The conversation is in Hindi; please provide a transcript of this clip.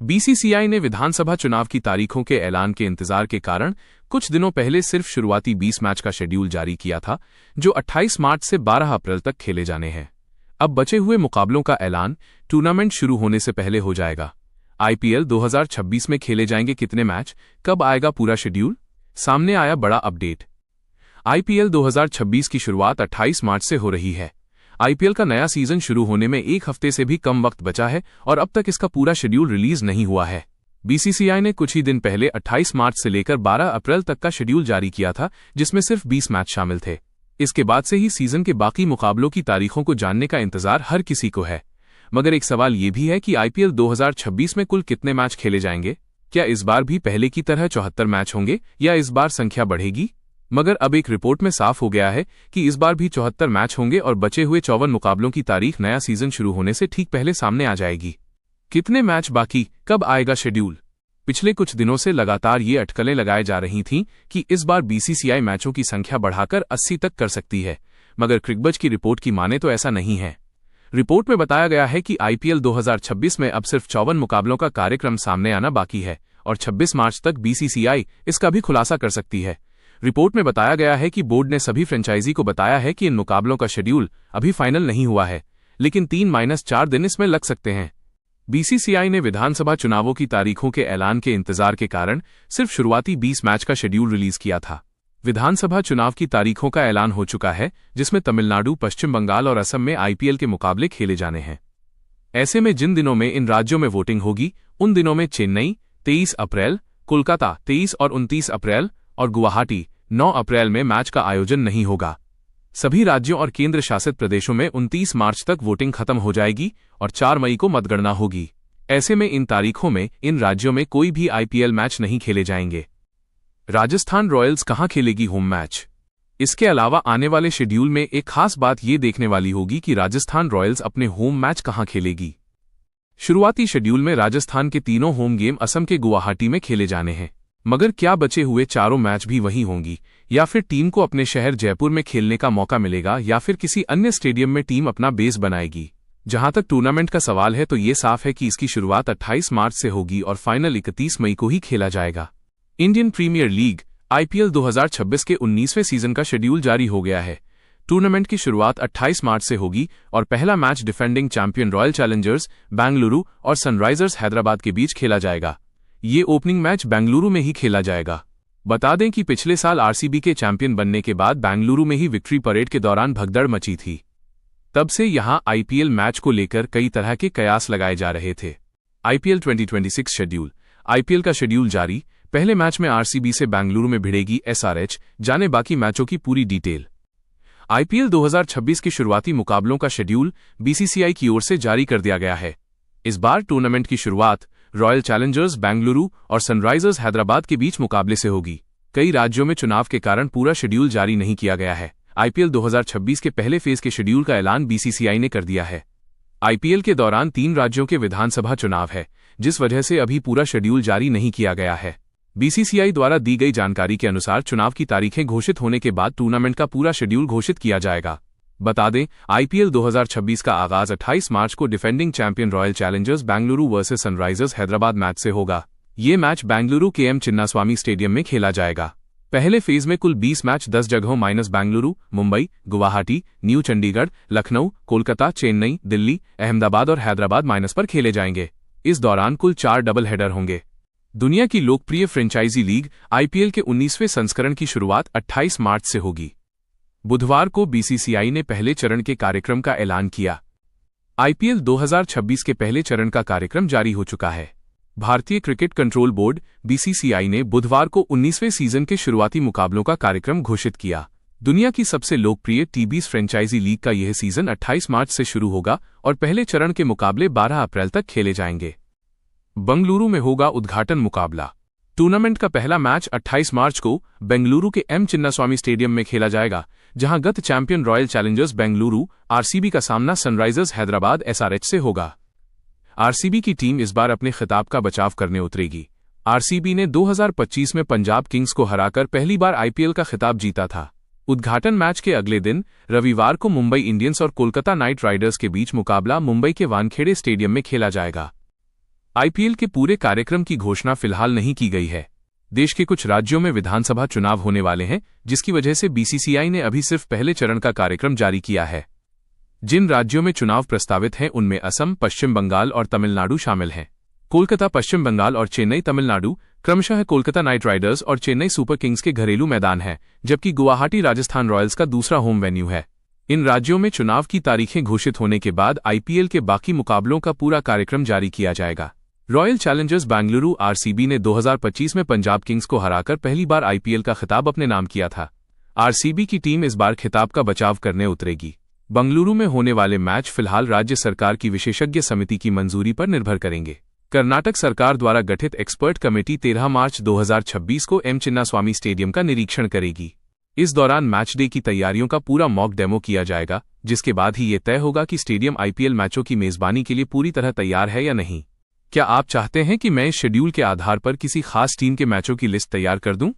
बीसीसीआई ने विधानसभा चुनाव की तारीखों के ऐलान के इंतजार के कारण कुछ दिनों पहले सिर्फ शुरुआती 20 मैच का शेड्यूल जारी किया था, जो 28 मार्च से 12 अप्रैल तक खेले जाने हैं। अब बचे हुए मुकाबलों का ऐलान टूर्नामेंट शुरू होने से पहले हो जाएगा। आईपीएल 2026 में खेले जाएंगे कितने मैच, कब आएगा पूरा शेड्यूल? सामने आया बड़ा अपडेट। आईपीएल 2026 की शुरुआत 28 मार्च से हो रही है। आईपीएल का नया सीजन शुरू होने में एक हफ्ते से भी कम वक्त बचा है और अब तक इसका पूरा शेड्यूल रिलीज नहीं हुआ है। बीसीसीआई ने कुछ ही दिन पहले 28 मार्च से लेकर 12 अप्रैल तक का शेड्यूल जारी किया था, जिसमें सिर्फ 20 मैच शामिल थे। इसके बाद से ही सीजन के बाकी मुकाबलों की तारीखों को जानने का इंतजार हर किसी को है। मगर एक सवाल ये भी है कि आईपीएल 2026 में कुल कितने मैच खेले जाएंगे? क्या इस बार भी पहले की तरह 74 मैच होंगे या इस बार संख्या बढ़ेगी? मगर अब एक रिपोर्ट में साफ हो गया है कि इस बार भी 74 मैच होंगे और बचे हुए 54 मुकाबलों की तारीख नया सीजन शुरू होने से ठीक पहले सामने आ जाएगी। कितने मैच बाकी, कब आएगा शेड्यूल? पिछले कुछ दिनों से लगातार ये अटकलें लगाई जा रही थीं कि इस बार बीसीसीआई मैचों की संख्या बढ़ाकर 80 तक कर सकती है, मगर क्रिकबज़ की रिपोर्ट की माने तो ऐसा नहीं है। रिपोर्ट में बताया गया है कि आईपीएल 2026 में अब सिर्फ 54 मुकाबलों का कार्यक्रम सामने आना बाकी है और 26 मार्च तक बीसीसीआई इसका भी खुलासा कर सकती है। रिपोर्ट में बताया गया है कि बोर्ड ने सभी फ्रेंचाइजी को बताया है कि इन मुकाबलों का शेड्यूल अभी फाइनल नहीं हुआ है, लेकिन 3-4 दिन इसमें लग सकते हैं। बीसीसीआई ने विधानसभा चुनावों की तारीखों के ऐलान के इंतजार के कारण सिर्फ शुरुआती 20 मैच का शेड्यूल रिलीज किया था। विधानसभा चुनाव की तारीखों का ऐलान हो चुका है, जिसमें तमिलनाडु, पश्चिम बंगाल और असम में आईपीएल के मुकाबले खेले जाने हैं। ऐसे में जिन दिनों में इन राज्यों में वोटिंग होगी, उन दिनों में चेन्नई 23 अप्रैल, कोलकाता 23 और 29 अप्रैल और गुवाहाटी 9 अप्रैल में मैच का आयोजन नहीं होगा। सभी राज्यों और केंद्र शासित प्रदेशों में 29 मार्च तक वोटिंग खत्म हो जाएगी और 4 मई को मतगणना होगी। ऐसे में इन तारीखों में इन राज्यों में कोई भी आईपीएल मैच नहीं खेले जाएंगे। राजस्थान रॉयल्स कहां खेलेगी होम मैच? इसके अलावा आने वाले शेड्यूल में एक खास बात ये देखने वाली होगी कि राजस्थान रॉयल्स अपने होम मैच कहां खेलेगी। शुरुआती शेड्यूल में राजस्थान के तीनों होम गेम असम के गुवाहाटी में खेले जाने हैं, मगर क्या बचे हुए चारों मैच भी वहीं होंगी या फिर टीम को अपने शहर जयपुर में खेलने का मौका मिलेगा या फिर किसी अन्य स्टेडियम में टीम अपना बेस बनाएगी? जहां तक टूर्नामेंट का सवाल है तो ये साफ है कि इसकी शुरुआत 28 मार्च से होगी और फाइनल 31 मई को ही खेला जाएगा। इंडियन प्रीमियर लीग आईपीएल 2026 के 19वें सीजन का शेड्यूल जारी हो गया है। टूर्नामेंट की शुरुआत 28 मार्च से होगी और पहला match defending champion royal Challengers Bengaluru और सनराइजर्स हैदराबाद के बीच खेला जाएगा। ये ओपनिंग मैच बेंगलुरु में ही खेला जाएगा। बता दें कि पिछले साल आरसीबी के चैंपियन बनने के बाद बेंगलुरु में ही विक्ट्री परेड के दौरान भगदड़ मची थी। तब से यहां आईपीएल मैच को लेकर कई तरह के कयास लगाए जा रहे थे। IPL 2026 schedule. आईपीएल का शेड्यूल जारी। पहले मैच में आरसीबी से बेंगलुरु में भिड़ेगी एसआरएच। जाने बाकी मैचों की पूरी डिटेल। आईपीएल 2026 के शुरुआती मुकाबलों का शेड्यूल बीसीसीआई की ओर से जारी कर दिया गया है। इस बार टूर्नामेंट की शुरुआत रॉयल चैलेंजर्स बेंगलुरु और सनराइजर्स हैदराबाद के बीच मुकाबले से होगी। कई राज्यों में चुनाव के कारण पूरा शेड्यूल जारी नहीं किया गया है। आईपीएल 2026 के पहले फेज के शेड्यूल का ऐलान बीसीसीआई ने कर दिया है। आईपीएल के दौरान 3 राज्यों के विधानसभा चुनाव है, जिस वजह से अभी पूरा शेड्यूल जारी नहीं किया गया है। बीसीसीआई द्वारा दी गई जानकारी के अनुसार चुनाव की तारीखें घोषित होने के बाद टूर्नामेंट का पूरा शेड्यूल घोषित किया जाएगा। बता दें, आईपीएल 2026 का आगाज 28 मार्च को defending champion royal Challengers Bengaluru versus Sunrisers Hyderabad match से होगा। ये मैच बेंगलुरु के एम चिन्नास्वामी स्टेडियम में खेला जाएगा। पहले फेज में कुल 20 मैच 10 जगहों माइनस बेंगलुरु, मुंबई, गुवाहाटी, न्यू चंडीगढ़, लखनऊ, कोलकाता, चेन्नई, दिल्ली, अहमदाबाद और हैदराबाद माइनस पर खेले जाएंगे। इस दौरान कुल 4 डबल हेडर होंगे। दुनिया की लोकप्रिय फ्रेंचाइजी लीग आईपीएल के 19वें संस्करण की शुरुआत 28 मार्च से होगी। बुधवार को बीसीसीआई ने पहले चरण के कार्यक्रम का ऐलान किया। आईपीएल 2026 के पहले चरण का कार्यक्रम जारी हो चुका है। भारतीय क्रिकेट कंट्रोल बोर्ड बीसीसीआई ने बुधवार को 19वें सीजन के शुरुआती मुकाबलों का कार्यक्रम घोषित किया। दुनिया की सबसे लोकप्रिय टी20 फ्रेंचाइजी लीग का यह सीजन 28 मार्च से शुरू होगा और पहले चरण के मुकाबले 12 अप्रैल तक खेले जाएंगे। बंगलुरु में होगा उद्घाटन मुकाबला। टूर्नामेंट का पहला मैच 28 मार्च को बेंगलुरु के एम चिन्नास्वामी स्टेडियम में खेला जाएगा, जहां गत champion royal Challengers Bengaluru RCB का सामना सनराइजर्स हैदराबाद एसआरएच से होगा। आरसीबी की टीम इस बार अपने खिताब का बचाव करने उतरेगी। आरसीबी ने 2025 में पंजाब किंग्स को हराकर पहली बार आईपीएल का खिताब जीता था। उद्घाटन मैच के अगले दिन रविवार को मुंबई इंडियंस और कोलकाता नाइट राइडर्स के बीच मुकाबला मुंबई के वानखेड़े स्टेडियम में खेला जाएगा। आईपीएल के पूरे कार्यक्रम की घोषणा फिलहाल नहीं की गई है। देश के कुछ राज्यों में विधानसभा चुनाव होने वाले हैं, जिसकी वजह से बीसीसीआई ने अभी सिर्फ पहले चरण का कार्यक्रम जारी किया है। जिन राज्यों में चुनाव प्रस्तावित हैं उनमें असम, पश्चिम बंगाल और तमिलनाडु शामिल हैं। कोलकाता, पश्चिम बंगाल और चेन्नई तमिलनाडु क्रमशः कोलकाता नाइट राइडर्स और चेन्नई सुपर किंग्स के घरेलू मैदान हैं, जबकि गुवाहाटी राजस्थान रॉयल्स का दूसरा होम वेन्यू है। इन राज्यों में चुनाव की तारीखें घोषित होने के बाद आईपीएल के बाकी मुकाबलों का पूरा कार्यक्रम जारी किया जाएगा। रॉयल चैलेंजर्स बेंगलुरु आरसीबी ने 2025 में पंजाब किंग्स को हराकर पहली बार आईपीएल का खिताब अपने नाम किया था। आरसीबी की टीम इस बार खिताब का बचाव करने उतरेगी। बंगलुरु में होने वाले मैच फिलहाल राज्य सरकार की विशेषज्ञ समिति की मंजूरी पर निर्भर करेंगे। कर्नाटक सरकार द्वारा गठित एक्सपर्ट कमेटी 13 मार्च 2026 को एम चिन्नास्वामी स्टेडियम का निरीक्षण करेगी। इस दौरान मैच डे की तैयारियों का पूरा मॉक डेमो किया जाएगा, जिसके बाद ही ये तय होगा कि स्टेडियम आईपीएल मैचों की मेजबानी के लिए पूरी तरह तैयार है या नहीं। क्या आप चाहते हैं कि मैं इस शेड्यूल के आधार पर किसी खास टीम के मैचों की लिस्ट तैयार कर दूं?